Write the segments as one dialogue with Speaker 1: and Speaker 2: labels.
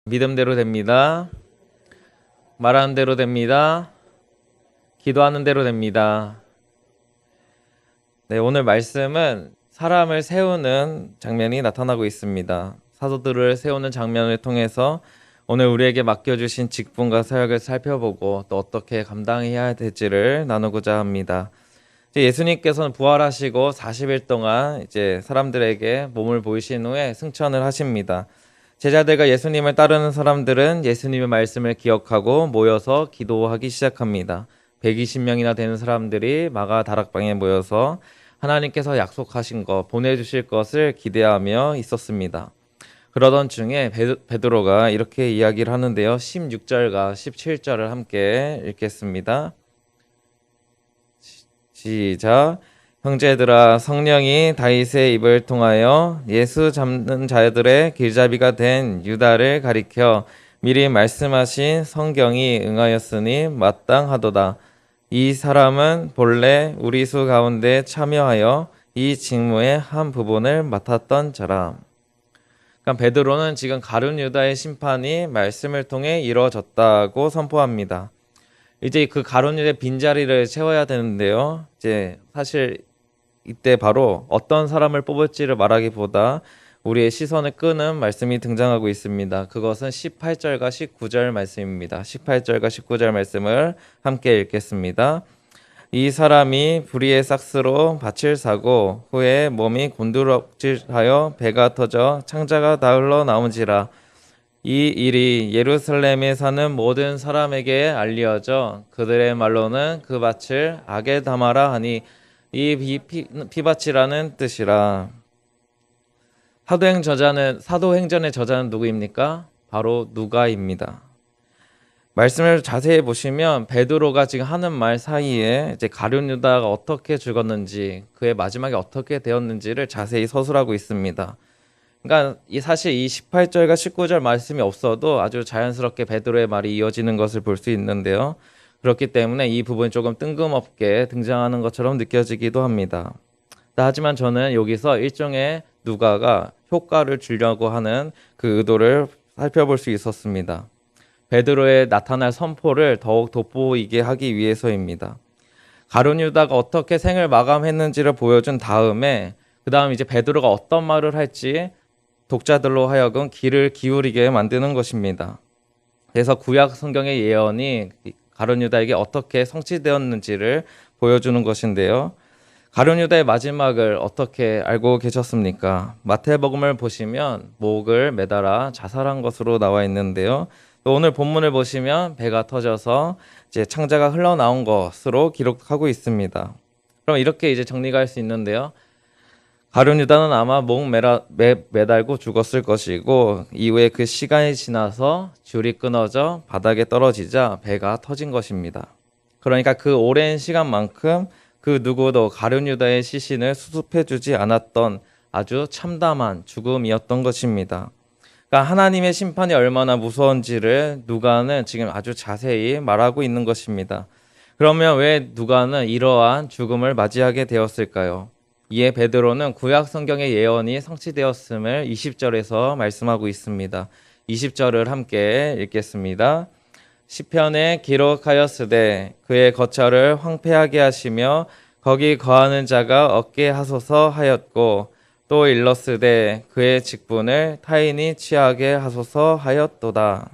Speaker 1: 믿음대로 됩니다. 말하는 대로 됩니다. 기도하는 대로 됩니다. 네, 오늘 말씀은 사람을 세우는 장면이 나타나고 있습니다. 사도들을 세우는 장면을 통해서 오늘 우리에게 맡겨주신 직분과 사역을 살펴보고 또 어떻게 감당해야 될지를 나누고자 합니다. 예수님께서는 부활하시고 40일 동안 이제 사람들에게 몸을 보이신 후에 승천을 하십니다. 제자들과 예수님을 따르는 사람들은 예수님의 말씀을 기억하고 모여서 기도하기 시작합니다. 120명이나 되는 사람들이 마가 다락방에 모여서 하나님께서 약속하신 것, 보내주실 것을 기대하며 있었습니다. 그러던 중에 베드로가 이렇게 이야기를 하는데요. 16절과 17절을 함께 읽겠습니다. 시작. 형제들아, 성령이 다윗의 입을 통하여 예수 잡는 자들의 길잡이가 된 유다를 가리켜 미리 말씀하신 성경이 응하였으니 마땅하도다. 이 사람은 본래 우리 수 가운데 참여하여 이 직무의 한 부분을 맡았던 자라. 그러니까 베드로는 지금 가룟 유다의 심판이 말씀을 통해 이루어졌다고 선포합니다. 이제 그 가룟 유다의 빈자리를 채워야 되는데요. 이제 사실 이때 바로 어떤 사람을 뽑을지를 말하기보다 우리의 시선을 끄는 말씀이 등장하고 있습니다. 그것은 18절과 19절 말씀입니다. 18절과 19절 말씀을 함께 읽겠습니다. 이 사람이 불의의 삭스로 밭을 사고 후에 몸이 곤두럭질하여 배가 터져 창자가 다 흘러나온지라. 이 일이 예루살렘에 사는 모든 사람에게 알려져 그들의 말로는 그 밭을 악에 담아라 하니 이 피밭이라는 뜻이라. 사도행전의 저자는 누구입니까? 바로 누가입니다. 말씀을 자세히 보시면 베드로가 지금 하는 말 사이에 이제 가룟 유다가 어떻게 죽었는지, 그의 마지막에 어떻게 되었는지를 자세히 서술하고 있습니다. 그러니까 사실 이 18절과 19절 말씀이 없어도 아주 자연스럽게 베드로의 말이 이어지는 것을 볼 수 있는데요. 그렇기 때문에 이 부분이 조금 뜬금없게 등장하는 것처럼 느껴지기도 합니다. 하지만 저는 여기서 일종의 누가가 효과를 주려고 하는 그 의도를 살펴볼 수 있었습니다. 베드로의 나타날 선포를 더욱 돋보이게 하기 위해서입니다. 가룟 유다가 어떻게 생을 마감했는지를 보여준 다음에 그 다음 이제 베드로가 어떤 말을 할지 독자들로 하여금 귀를 기울이게 만드는 것입니다. 그래서 구약 성경의 예언이 가룟 유다에게 어떻게 성취되었는지를 보여주는 것인데요. 가룟 유다의 마지막을 어떻게 알고 계셨습니까? 마태복음을 보시면 목을 매달아 자살한 것으로 나와 있는데요. 또 오늘 본문을 보시면 배가 터져서 이제 창자가 흘러나온 것으로 기록하고 있습니다. 그럼 이렇게 이제 정리가 할 수 있는데요. 가룟 유다는 아마 목 매달고 죽었을 것이고 이후에 그 시간이 지나서 줄이 끊어져 바닥에 떨어지자 배가 터진 것입니다. 그러니까 그 오랜 시간만큼 그 누구도 가룟 유다의 시신을 수습해주지 않았던 아주 참담한 죽음이었던 것입니다. 그러니까 하나님의 심판이 얼마나 무서운지를 누가는 지금 아주 자세히 말하고 있는 것입니다. 그러면 왜 누가는 이러한 죽음을 맞이하게 되었을까요? 이에 베드로는 구약 성경의 예언이 성취되었음을 20절에서 말씀하고 있습니다. 20절을 함께 읽겠습니다. 시편에 기록하였으되 그의 거처를 황폐하게 하시며 거기 거하는 자가 없게 하소서 하였고 또 일렀으되 그의 직분을 타인이 취하게 하소서 하였도다.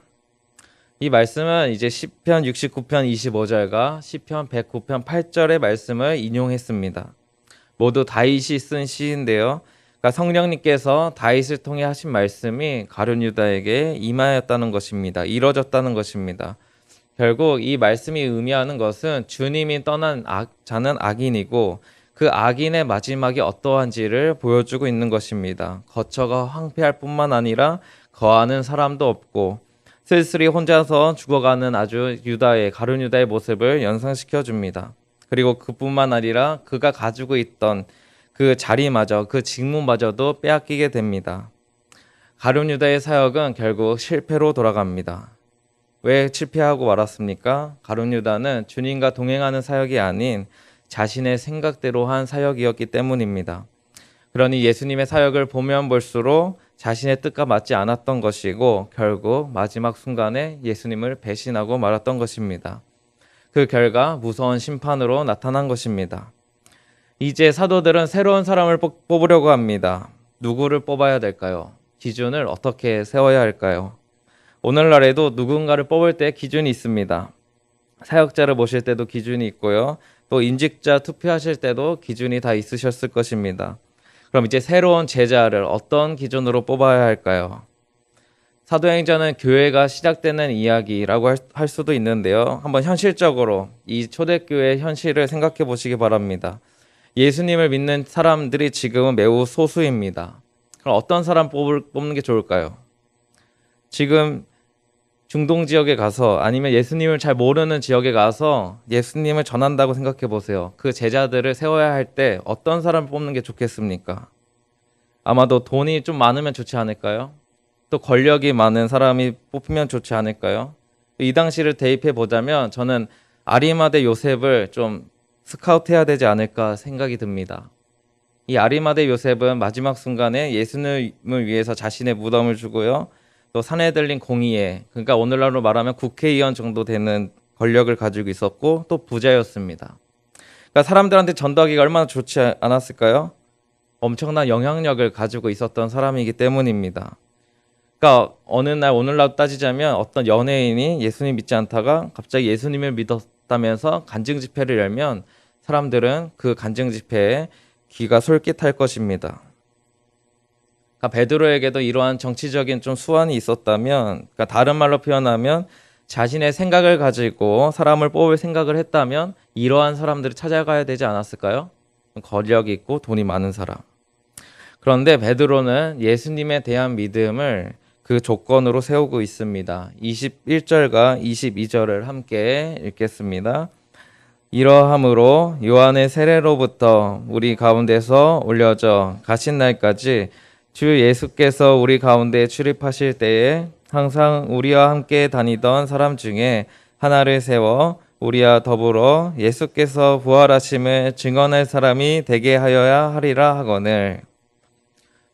Speaker 1: 이 말씀은 이제 시편 69편 25절과 시편 109편 8절의 말씀을 인용했습니다. 모두 다윗이 쓴 시인데요. 그러니까 성령님께서 다윗을 통해 하신 말씀이 가룟 유다에게 임하였다는 것입니다. 이뤄졌다는 것입니다. 결국 이 말씀이 의미하는 것은 주님이 떠난 자는 악인이고 그 악인의 마지막이 어떠한지를 보여주고 있는 것입니다. 거처가 황폐할 뿐만 아니라 거하는 사람도 없고 쓸쓸히 혼자서 죽어가는 아주 가룟 유다의 모습을 연상시켜 줍니다. 그리고 그뿐만 아니라 그가 가지고 있던 그 자리마저, 그 직무마저도 빼앗기게 됩니다. 가룟 유다의 사역은 결국 실패로 돌아갑니다. 왜 실패하고 말았습니까? 가룟 유다는 주님과 동행하는 사역이 아닌 자신의 생각대로 한 사역이었기 때문입니다. 그러니 예수님의 사역을 보면 볼수록 자신의 뜻과 맞지 않았던 것이고 결국 마지막 순간에 예수님을 배신하고 말았던 것입니다. 그 결과 무서운 심판으로 나타난 것입니다. 이제 사도들은 새로운 사람을 뽑으려고 합니다. 누구를 뽑아야 될까요? 기준을 어떻게 세워야 할까요? 오늘날에도 누군가를 뽑을 때 기준이 있습니다. 사역자를 모실 때도 기준이 있고요. 또 임직자 투표하실 때도 기준이 다 있으셨을 것입니다. 그럼 이제 새로운 제자를 어떤 기준으로 뽑아야 할까요? 사도행전은 교회가 시작되는 이야기라고 할 수도 있는데요. 한번 현실적으로 이 초대교회의 현실을 생각해 보시기 바랍니다. 예수님을 믿는 사람들이 지금은 매우 소수입니다. 그럼 어떤 사람 뽑는 게 좋을까요? 지금 중동 지역에 가서 아니면 예수님을 잘 모르는 지역에 가서 예수님을 전한다고 생각해 보세요. 그 제자들을 세워야 할 때 어떤 사람을 뽑는 게 좋겠습니까? 아마도 돈이 좀 많으면 좋지 않을까요? 또 권력이 많은 사람이 뽑히면 좋지 않을까요? 이 당시를 대입해 보자면 저는 아리마대 요셉을 좀 스카우트해야 되지 않을까 생각이 듭니다. 이 아리마대 요셉은 마지막 순간에 예수님을 위해서 자신의 무덤을 주고요. 또 산헤들린 공의회, 그러니까 오늘날로 말하면 국회의원 정도 되는 권력을 가지고 있었고 또 부자였습니다. 그러니까 사람들한테 전도하기가 얼마나 좋지 않았을까요? 엄청난 영향력을 가지고 있었던 사람이기 때문입니다. 그러니까 어느 날 오늘날 따지자면 어떤 연예인이 예수님 믿지 않다가 갑자기 예수님을 믿었다면서 간증 집회를 열면 사람들은 그 간증 집회에 귀가 솔깃할 것입니다. 그러니까 베드로에게도 이러한 정치적인 좀 수완이 있었다면, 그러니까 다른 말로 표현하면 자신의 생각을 가지고 사람을 뽑을 생각을 했다면 이러한 사람들을 찾아가야 되지 않았을까요? 권력이 있고 돈이 많은 사람. 그런데 베드로는 예수님에 대한 믿음을 그 조건으로 세우고 있습니다. 21절과 22절을 함께 읽겠습니다. 이러함으로 요한의 세례로부터 우리 가운데서 올려져 가신 날까지 주 예수께서 우리 가운데 출입하실 때에 항상 우리와 함께 다니던 사람 중에 하나를 세워 우리와 더불어 예수께서 부활하심을 증언할 사람이 되게 하여야 하리라 하거늘.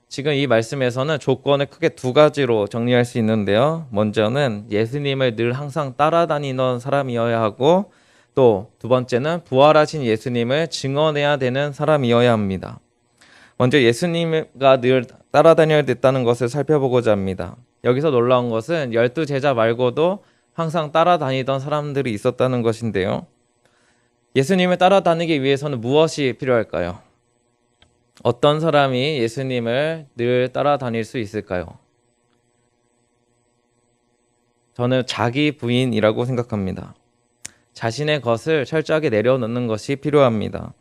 Speaker 1: 지금 이 말씀에서는 조건을 크게 두 가지로 정리할 수 있는데요. 먼저는 예수님을 늘 항상 따라다니던 사람이어야 하고 또 두 번째는 부활하신 예수님을 증언해야 되는 사람이어야 합니다. 먼저 예수님과 늘 따라다녀야 됐다는 것을 살펴보고자 합니다. 여기서 놀라운 것은 12제자 말고도 항상 따라다니던 사람들이 있었다는 것인데요. 예수님을 따라다니기 위해서는 무엇이 필요할까요? 어떤 사람이 예수님을 늘 따라다닐 수 있을까요? 저는 자기 부인이라고 생각합니다. 자신의 것을 철저하게 내려놓는 것이 필요합니다.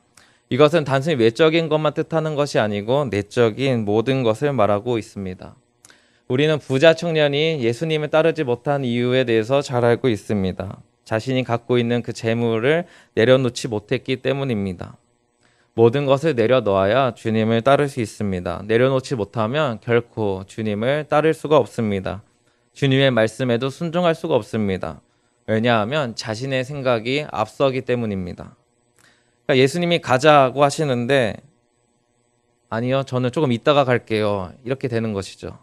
Speaker 1: 이것은 단순히 외적인 것만 뜻하는 것이 아니고 내적인 모든 것을 말하고 있습니다. 우리는 부자 청년이 예수님을 따르지 못한 이유에 대해서 잘 알고 있습니다. 자신이 갖고 있는 그 재물을 내려놓지 못했기 때문입니다. 모든 것을 내려놓아야 주님을 따를 수 있습니다. 내려놓지 못하면 결코 주님을 따를 수가 없습니다. 주님의 말씀에도 순종할 수가 없습니다. 왜냐하면 자신의 생각이 앞서기 때문입니다. 그러니까 예수님이 가자고 하시는데 아니요, 저는 조금 이따가 갈게요. 이렇게 되는 것이죠.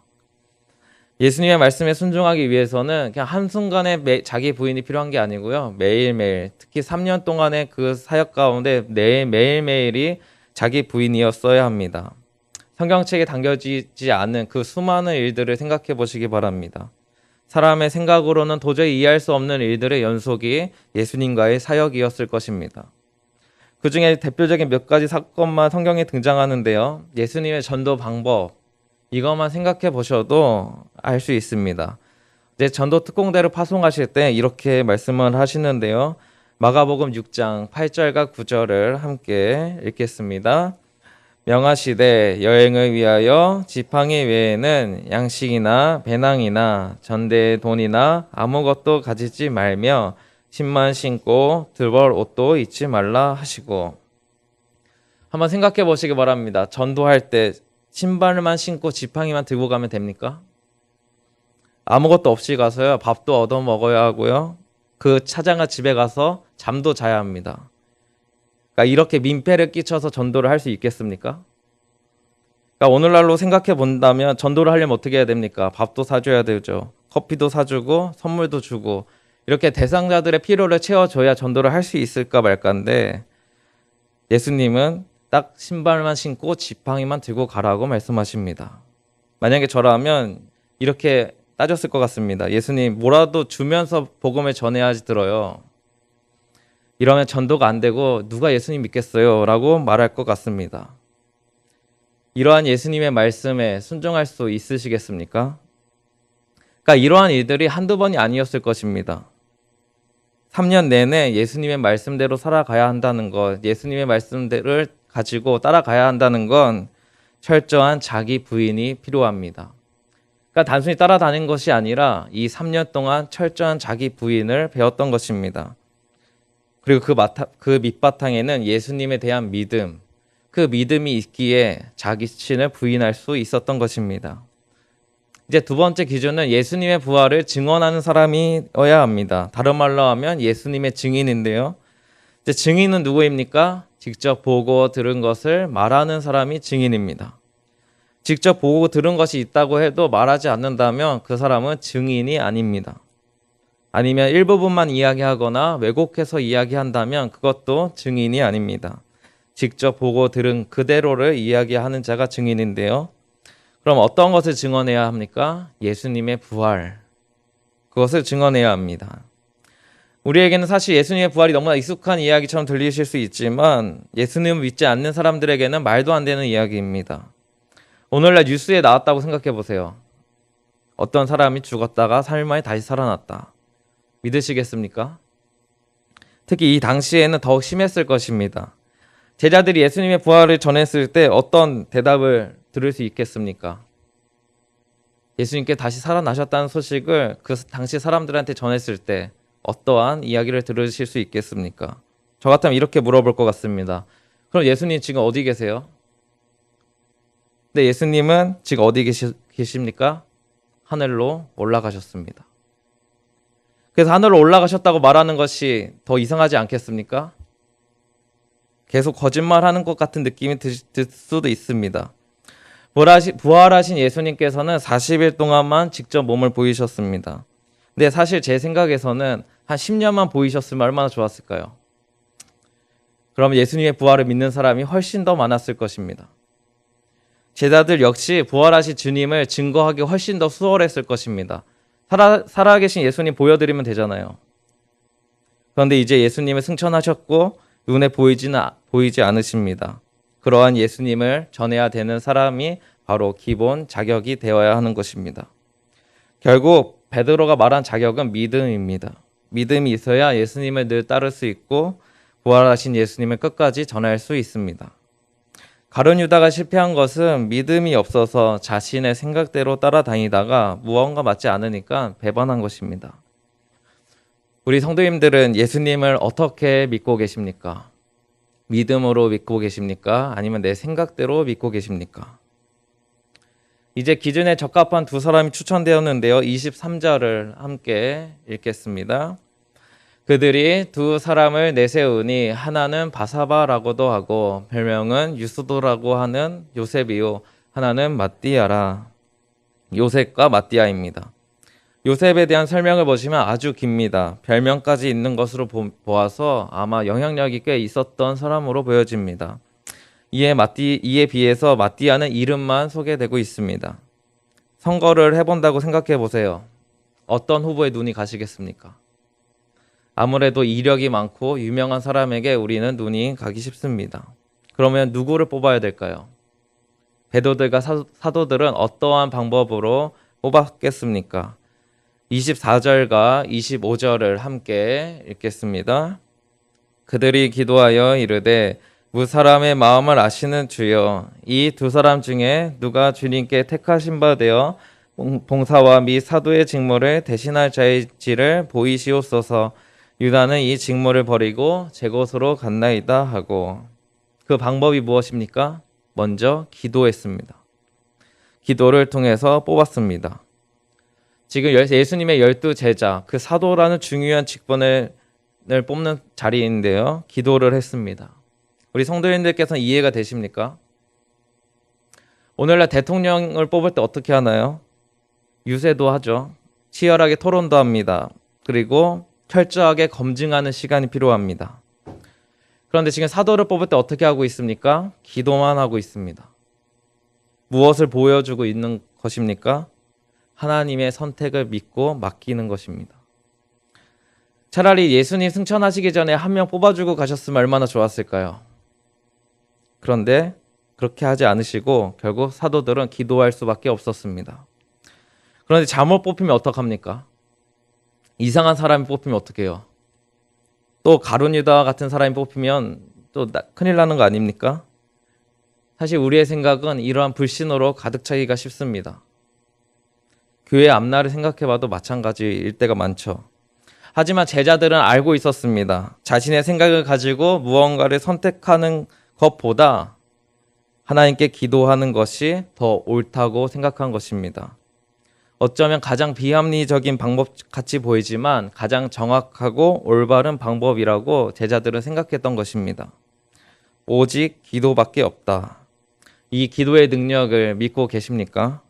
Speaker 1: 예수님의 말씀에 순종하기 위해서는 그냥 한순간에 자기 부인이 필요한 게 아니고요. 매일매일, 특히 3년 동안의 그 사역 가운데 매일매일이 자기 부인이었어야 합니다. 성경책에 담겨지지 않은 그 수많은 일들을 생각해 보시기 바랍니다. 사람의 생각으로는 도저히 이해할 수 없는 일들의 연속이 예수님과의 사역이었을 것입니다. 그 중에 대표적인 몇 가지 사건만 성경에 등장하는데요. 예수님의 전도 방법, 이것만 생각해 보셔도 알 수 있습니다. 이제 전도 특공대를 파송하실 때 이렇게 말씀을 하시는데요. 마가복음 6장 8절과 9절을 함께 읽겠습니다. 명하시되 여행을 위하여 지팡이 외에는 양식이나 배낭이나 전대의 돈이나 아무것도 가지지 말며 신만 신고 들벌 옷도 잊지 말라 하시고. 한번 생각해 보시기 바랍니다. 전도할 때 신발만 신고 지팡이만 들고 가면 됩니까? 아무것도 없이 가서요. 밥도 얻어 먹어야 하고요. 그 차장아 집에 가서 잠도 자야 합니다. 그러니까 이렇게 민폐를 끼쳐서 전도를 할 수 있겠습니까? 그러니까 오늘날로 생각해 본다면 전도를 하려면 어떻게 해야 됩니까? 밥도 사줘야 되죠. 커피도 사주고 선물도 주고 이렇게 대상자들의 필요를 채워줘야 전도를 할 수 있을까 말까인데 예수님은 딱 신발만 신고 지팡이만 들고 가라고 말씀하십니다. 만약에 저라면 이렇게 따졌을 것 같습니다. 예수님 뭐라도 주면서 복음을 전해야지 들어요. 이러면 전도가 안 되고 누가 예수님 믿겠어요? 라고 말할 것 같습니다. 이러한 예수님의 말씀에 순종할 수 있으시겠습니까? 그러니까 이러한 일들이 한두 번이 아니었을 것입니다. 3년 내내 예수님의 말씀대로 살아가야 한다는 것, 예수님의 말씀들을 가지고 따라가야 한다는 건 철저한 자기 부인이 필요합니다. 그러니까 단순히 따라다닌 것이 아니라 이 3년 동안 철저한 자기 부인을 배웠던 것입니다. 그리고 그 밑바탕에는 예수님에 대한 믿음, 그 믿음이 있기에 자기 신을 부인할 수 있었던 것입니다. 이제 두 번째 기준은 예수님의 부활을 증언하는 사람이어야 합니다. 다른 말로 하면 예수님의 증인인데요. 이제 증인은 누구입니까? 직접 보고 들은 것을 말하는 사람이 증인입니다. 직접 보고 들은 것이 있다고 해도 말하지 않는다면 그 사람은 증인이 아닙니다. 아니면 일부분만 이야기하거나 왜곡해서 이야기한다면 그것도 증인이 아닙니다. 직접 보고 들은 그대로를 이야기하는 자가 증인인데요. 그럼 어떤 것을 증언해야 합니까? 예수님의 부활. 그것을 증언해야 합니다. 우리에게는 사실 예수님의 부활이 너무나 익숙한 이야기처럼 들리실 수 있지만 예수님을 믿지 않는 사람들에게는 말도 안 되는 이야기입니다. 오늘날 뉴스에 나왔다고 생각해 보세요. 어떤 사람이 죽었다가 3일 만에 다시 살아났다. 믿으시겠습니까? 특히 이 당시에는 더욱 심했을 것입니다. 제자들이 예수님의 부활을 전했을 때 어떤 대답을 들을 수 있겠습니까? 예수님께 다시 살아나셨다는 소식을 그 당시 사람들한테 전했을 때 어떠한 이야기를 들으실 수 있겠습니까? 저 같으면 이렇게 물어볼 것 같습니다. 그럼 예수님 지금 어디 계세요? 네, 예수님은 지금 어디 계십니까? 하늘로 올라가셨습니다. 그래서 하늘로 올라가셨다고 말하는 것이 더 이상하지 않겠습니까? 계속 거짓말하는 것 같은 느낌이 들 수도 있습니다. 부활하신 예수님께서는 40일 동안만 직접 몸을 보이셨습니다. 근데 사실 제 생각에서는 한 10년만 보이셨으면 얼마나 좋았을까요? 그럼 예수님의 부활을 믿는 사람이 훨씬 더 많았을 것입니다. 제자들 역시 부활하신 주님을 증거하기 훨씬 더 수월했을 것입니다. 살아계신 예수님 보여드리면 되잖아요. 그런데 이제 예수님을 승천하셨고 눈에 보이지 않으십니다. 그러한 예수님을 전해야 되는 사람이 바로 기본 자격이 되어야 하는 것입니다. 결국 베드로가 말한 자격은 믿음입니다. 믿음이 있어야 예수님을 늘 따를 수 있고 부활하신 예수님을 끝까지 전할 수 있습니다. 가룟 유다가 실패한 것은 믿음이 없어서 자신의 생각대로 따라다니다가 무언가 맞지 않으니까 배반한 것입니다. 우리 성도님들은 예수님을 어떻게 믿고 계십니까? 믿음으로 믿고 계십니까? 아니면 내 생각대로 믿고 계십니까? 이제 기준에 적합한 두 사람이 추천되었는데요. 23절을 함께 읽겠습니다. 그들이 두 사람을 내세우니 하나는 바사바라고도 하고 별명은 유스도라고 하는 요셉이요 하나는 마띠아라. 요셉과 마띠아입니다. 요셉에 대한 설명을 보시면 아주 깁니다. 별명까지 있는 것으로 보아서 아마 영향력이 꽤 있었던 사람으로 보여집니다. 이에 비해서 마띠아는 이름만 소개되고 있습니다. 선거를 해본다고 생각해 보세요. 어떤 후보에 눈이 가시겠습니까? 아무래도 이력이 많고 유명한 사람에게 우리는 눈이 가기 쉽습니다. 그러면 누구를 뽑아야 될까요? 베드로들과 사도들은 어떠한 방법으로 뽑았겠습니까? 24절과 25절을 함께 읽겠습니다. 그들이 기도하여 이르되 무사람의 마음을 아시는 주여, 이 두 사람 중에 누가 주님께 택하신 바 되어 봉사와 및 사도의 직무를 대신할 자일지를 보이시옵소서. 유다는 이 직무를 버리고 제 곳으로 갔나이다 하고. 그 방법이 무엇입니까? 먼저 기도했습니다. 기도를 통해서 뽑았습니다. 지금 예수님의 12제자, 그 사도라는 중요한 직분을 뽑는 자리인데요. 기도를 했습니다. 우리 성도님들께서는 이해가 되십니까? 오늘날 대통령을 뽑을 때 어떻게 하나요? 유세도 하죠. 치열하게 토론도 합니다. 그리고 철저하게 검증하는 시간이 필요합니다. 그런데 지금 사도를 뽑을 때 어떻게 하고 있습니까? 기도만 하고 있습니다. 무엇을 보여주고 있는 것입니까? 하나님의 선택을 믿고 맡기는 것입니다. 차라리 예수님 승천하시기 전에 한 명 뽑아주고 가셨으면 얼마나 좋았을까요? 그런데 그렇게 하지 않으시고 결국 사도들은 기도할 수밖에 없었습니다. 그런데 잘못 뽑히면 어떡합니까? 이상한 사람이 뽑히면 어떡해요? 또 가룟 유다 같은 사람이 뽑히면 또 큰일 나는 거 아닙니까? 사실 우리의 생각은 이러한 불신으로 가득 차기가 쉽습니다. 교회 앞날을 생각해봐도 마찬가지일 때가 많죠. 하지만 제자들은 알고 있었습니다. 자신의 생각을 가지고 무언가를 선택하는 것보다 하나님께 기도하는 것이 더 옳다고 생각한 것입니다. 어쩌면 가장 비합리적인 방법 같이 보이지만 가장 정확하고 올바른 방법이라고 제자들은 생각했던 것입니다. 오직 기도밖에 없다. 이 기도의 능력을 믿고 계십니까?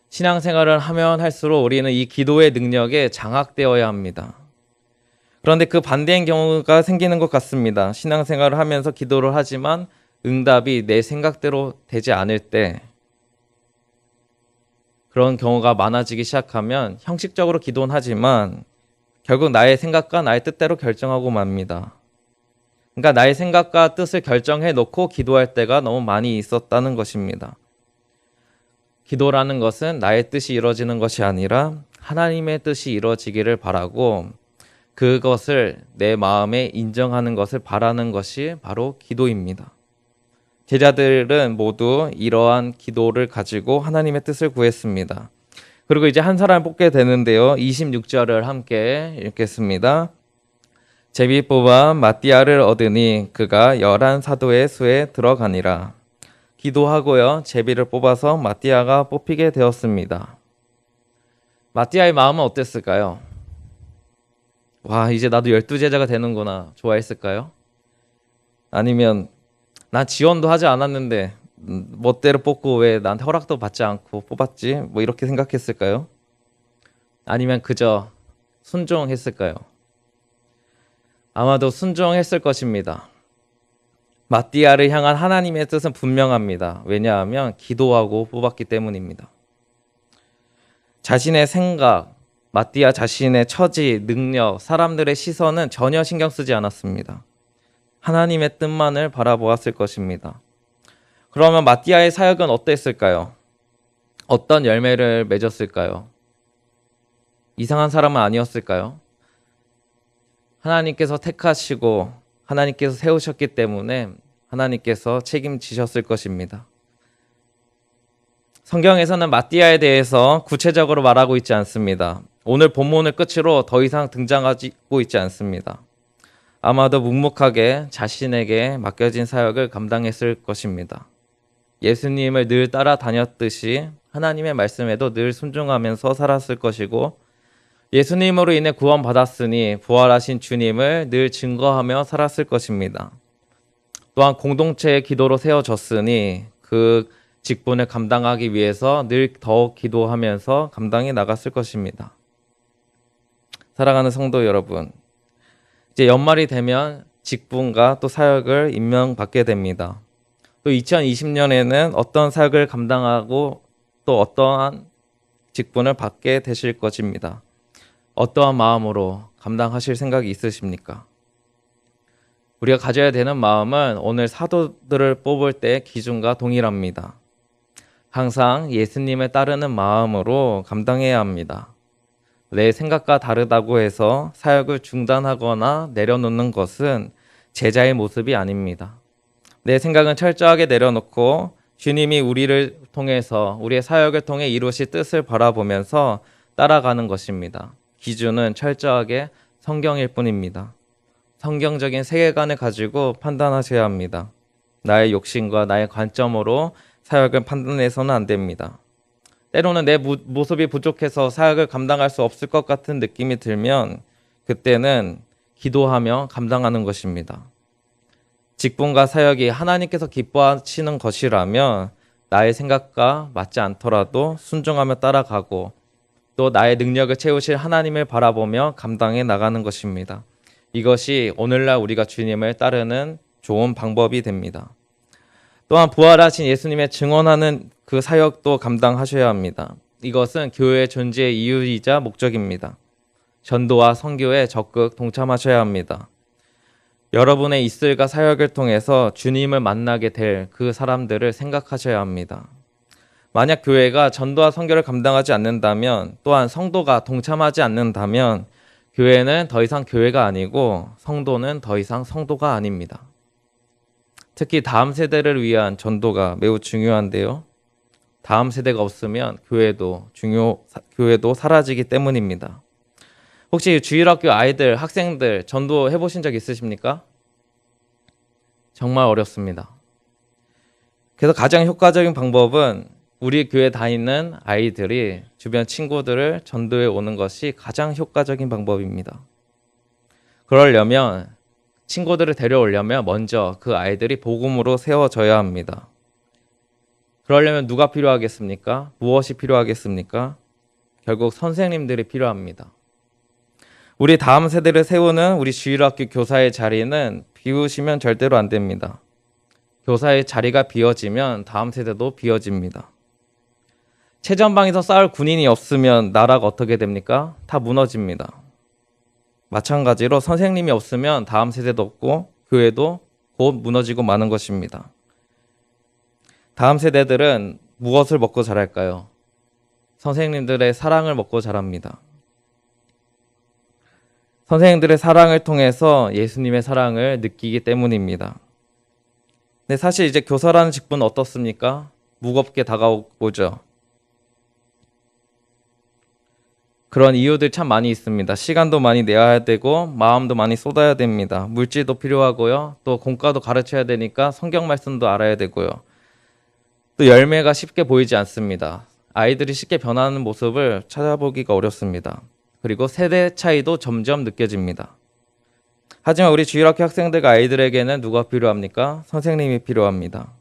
Speaker 1: 신앙생활을 하면 할수록 우리는 이 기도의 능력에 장악되어야 합니다. 그런데 그 반대인 경우가 생기는 것 같습니다. 신앙생활을 하면서 기도를 하지만 응답이 내 생각대로 되지 않을 때 그런 경우가 많아지기 시작하면 형식적으로 기도는 하지만 결국 나의 생각과 나의 뜻대로 결정하고 맙니다. 그러니까 나의 생각과 뜻을 결정해 놓고 기도할 때가 너무 많이 있었다는 것입니다. 기도라는 것은 나의 뜻이 이루어지는 것이 아니라 하나님의 뜻이 이루어지기를 바라고 그것을 내 마음에 인정하는 것을 바라는 것이 바로 기도입니다. 제자들은 모두 이러한 기도를 가지고 하나님의 뜻을 구했습니다. 그리고 이제 한 사람을 뽑게 되는데요. 26절을 함께 읽겠습니다. 제비 뽑아 마띠아를 얻으니 그가 11사도의 수에 들어가니라. 기도하고요. 제비를 뽑아서 마띠아가 뽑히게 되었습니다. 마띠아의 마음은 어땠을까요? 와, 이제 나도 12제자가 되는구나. 좋아했을까요? 아니면 난 지원도 하지 않았는데 멋대로 뽑고 왜 나한테 허락도 받지 않고 뽑았지? 뭐 이렇게 생각했을까요? 아니면 그저 순종했을까요? 아마도 순종했을 것입니다. 마띠아를 향한 하나님의 뜻은 분명합니다. 왜냐하면 기도하고 뽑았기 때문입니다. 자신의 생각, 마띠아 자신의 처지, 능력, 사람들의 시선은 전혀 신경 쓰지 않았습니다. 하나님의 뜻만을 바라보았을 것입니다. 그러면 마띠아의 사역은 어땠을까요? 어떤 열매를 맺었을까요? 이상한 사람은 아니었을까요? 하나님께서 택하시고 하나님께서 세우셨기 때문에 하나님께서 책임지셨을 것입니다. 성경에서는 마띠아에 대해서 구체적으로 말하고 있지 않습니다. 오늘 본문을 끝으로 더 이상 등장하고 있지 않습니다. 아마도 묵묵하게 자신에게 맡겨진 사역을 감당했을 것입니다. 예수님을 늘 따라다녔듯이 하나님의 말씀에도 늘 순종하면서 살았을 것이고 예수님으로 인해 구원받았으니 부활하신 주님을 늘 증거하며 살았을 것입니다. 또한 공동체의 기도로 세워졌으니 그 직분을 감당하기 위해서 늘 더욱 기도하면서 감당해 나갔을 것입니다. 사랑하는 성도 여러분, 이제 연말이 되면 직분과 또 사역을 임명받게 됩니다. 또 2020년에는 어떤 사역을 감당하고 또 어떠한 직분을 받게 되실 것입니다. 어떠한 마음으로 감당하실 생각이 있으십니까? 우리가 가져야 되는 마음은 오늘 사도들을 뽑을 때 기준과 동일합니다. 항상 예수님을 따르는 마음으로 감당해야 합니다. 내 생각과 다르다고 해서 사역을 중단하거나 내려놓는 것은 제자의 모습이 아닙니다. 내 생각은 철저하게 내려놓고 주님이 우리를 통해서 우리의 사역을 통해 이루실 뜻을 바라보면서 따라가는 것입니다. 기준은 철저하게 성경일 뿐입니다. 성경적인 세계관을 가지고 판단하셔야 합니다. 나의 욕심과 나의 관점으로 사역을 판단해서는 안 됩니다. 때로는 내 모습이 부족해서 사역을 감당할 수 없을 것 같은 느낌이 들면 그때는 기도하며 감당하는 것입니다. 직분과 사역이 하나님께서 기뻐하시는 것이라면 나의 생각과 맞지 않더라도 순종하며 따라가고 또 나의 능력을 채우실 하나님을 바라보며 감당해 나가는 것입니다. 이것이 오늘날 우리가 주님을 따르는 좋은 방법이 됩니다. 또한 부활하신 예수님의 증언하는 그 사역도 감당하셔야 합니다. 이것은 교회의 존재의 이유이자 목적입니다. 전도와 선교에 적극 동참하셔야 합니다. 여러분의 있을과 사역을 통해서 주님을 만나게 될 그 사람들을 생각하셔야 합니다. 만약 교회가 전도와 선교를 감당하지 않는다면, 또한 성도가 동참하지 않는다면 교회는 더 이상 교회가 아니고 성도는 더 이상 성도가 아닙니다. 특히 다음 세대를 위한 전도가 매우 중요한데요. 다음 세대가 없으면 교회도 사라지기 때문입니다. 혹시 주일학교 아이들, 학생들 전도 해보신 적 있으십니까? 정말 어렵습니다. 그래서 가장 효과적인 방법은 우리 교회 다니는 아이들이 주변 친구들을 전도해 오는 것이 가장 효과적인 방법입니다. 그러려면 친구들을 데려오려면 먼저 그 아이들이 복음으로 세워져야 합니다. 그러려면 누가 필요하겠습니까? 무엇이 필요하겠습니까? 결국 선생님들이 필요합니다. 우리 다음 세대를 세우는 우리 주일학교 교사의 자리는 비우시면 절대로 안 됩니다. 교사의 자리가 비어지면 다음 세대도 비어집니다. 최전방에서 싸울 군인이 없으면 나라가 어떻게 됩니까? 다 무너집니다. 마찬가지로 선생님이 없으면 다음 세대도 없고 교회도 곧 무너지고 마는 것입니다. 다음 세대들은 무엇을 먹고 자랄까요? 선생님들의 사랑을 먹고 자랍니다. 선생님들의 사랑을 통해서 예수님의 사랑을 느끼기 때문입니다. 근데 사실 이제 교사라는 직분은 어떻습니까? 무겁게 다가오죠. 그런 이유들 참 많이 있습니다. 시간도 많이 내야 되고 마음도 많이 쏟아야 됩니다. 물질도 필요하고요. 또 공과도 가르쳐야 되니까 성경 말씀도 알아야 되고요. 또 열매가 쉽게 보이지 않습니다. 아이들이 쉽게 변하는 모습을 찾아보기가 어렵습니다. 그리고 세대 차이도 점점 느껴집니다. 하지만 우리 주일학교 학생들과 아이들에게는 누가 필요합니까? 선생님이 필요합니다.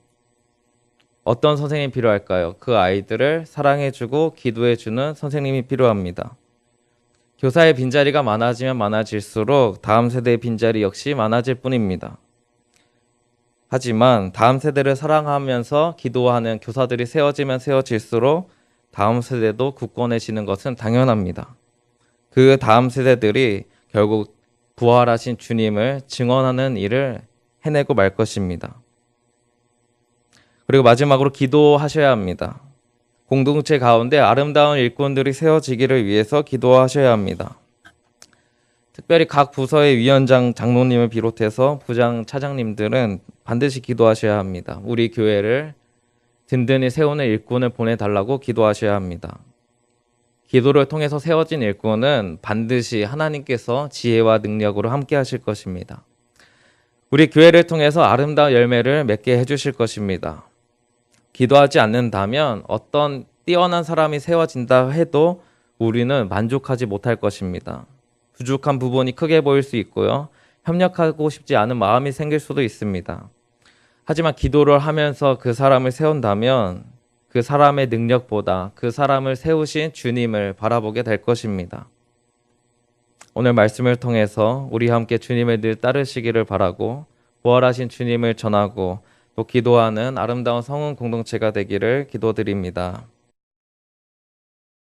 Speaker 1: 어떤 선생님이 필요할까요? 그 아이들을 사랑해주고 기도해주는 선생님이 필요합니다. 교사의 빈자리가 많아지면 많아질수록 다음 세대의 빈자리 역시 많아질 뿐입니다. 하지만 다음 세대를 사랑하면서 기도하는 교사들이 세워지면 세워질수록 다음 세대도 굳건해지는 것은 당연합니다. 그 다음 세대들이 결국 부활하신 주님을 증언하는 일을 해내고 말 것입니다. 그리고 마지막으로 기도하셔야 합니다. 공동체 가운데 아름다운 일꾼들이 세워지기를 위해서 기도하셔야 합니다. 특별히 각 부서의 위원장, 장로님을 비롯해서 부장, 차장님들은 반드시 기도하셔야 합니다. 우리 교회를 든든히 세우는 일꾼을 보내달라고 기도하셔야 합니다. 기도를 통해서 세워진 일꾼은 반드시 하나님께서 지혜와 능력으로 함께 하실 것입니다. 우리 교회를 통해서 아름다운 열매를 맺게 해주실 것입니다. 기도하지 않는다면 어떤 뛰어난 사람이 세워진다 해도 우리는 만족하지 못할 것입니다. 부족한 부분이 크게 보일 수 있고요. 협력하고 싶지 않은 마음이 생길 수도 있습니다. 하지만 기도를 하면서 그 사람을 세운다면 그 사람의 능력보다 그 사람을 세우신 주님을 바라보게 될 것입니다. 오늘 말씀을 통해서 우리 함께 주님을 늘 따르시기를 바라고 부활하신 주님을 전하고 또 기도하는 아름다운 성은 공동체가 되기를 기도드립니다.